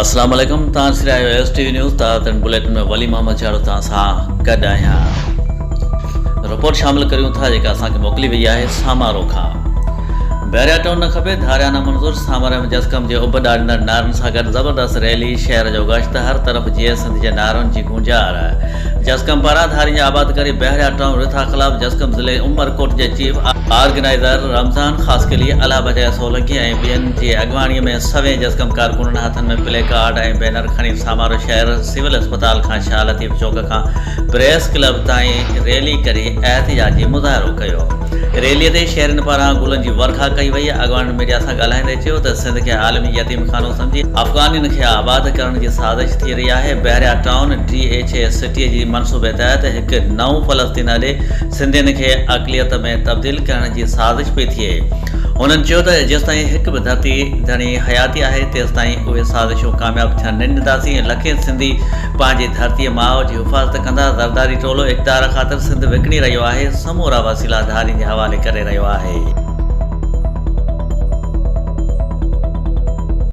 अस्सलाम वालेकुम। तव्हां आहियो STV न्यूज़ ताज़ा बुलेटिन में वली मोहम्मद चाड़ो तव्हां सां गॾु आहियां। रिपोर्ट शामिल करियूं था जेका असांखे मोकिली वई आहे सामारो खां। बहरिया टोन न खपे, धारिया न मंज़ूर। सामारे में जस्कम जे उब ॾारींदड़ नारनि सां गॾु ज़बरदस्त रैली, शहर जो गश्त, हर तरफ़ जीअं सिंध जे नारनि जी गुंजार। जस्कम पारां धारी जी आबाद करे बहरिया टाउन रिथा ख़िलाफ़ जस्कम ज़िले उमरकोट जे चीफ ऑर्गेनाइज़र रमज़ान ख़ास के लिए अला बजाय सोलंकी ऐं ॿियनि जी अॻवाणीअ में सवें जस्कम कारकुननि हथनि में प्ले कार्ड ऐं बैनर खणी सामारो शहर सिविल अस्पताल खां शाह लतीफ़ चौक खां प्रेस क्लब ताईं रैली करे एहतिजाजी मुज़ाहिरो कयो। रैलीअ ते शहरनि पारां गुलनि जी वर्खा कई वई। अॻवान मीडिया सां ॻाल्हाईंदे चयो त सिंध खे आलमी यतीम खानो सम्झी अफ़गानियुनि खे आबाद करण जी साज़िश थी रही आहे। बहरिया टाउन DHA सिटीअ जी मनसूबे तहत हिकु नओं फ़लस्तीन ॾे सिंधियुनि खे अक़लियत में तब्दील करण जी साज़िश पई थिए। उन्हनि चयो त जेसिताईं हिकु बि धरती धणी हयाती आहे तेसिताईं उहे साज़िशूं कामयाबु थियण न ॾींदासीं। लखे सिंधी पंहिंजी धरतीअ माउ जी हिफ़ाज़त कंदा। ज़रदारी टोलो इक़्तिदार ख़ातिर सिंध विकिणी रहियो आहे, समूरा वसीला धारियुनि जे हवाले करे रहियो आहे।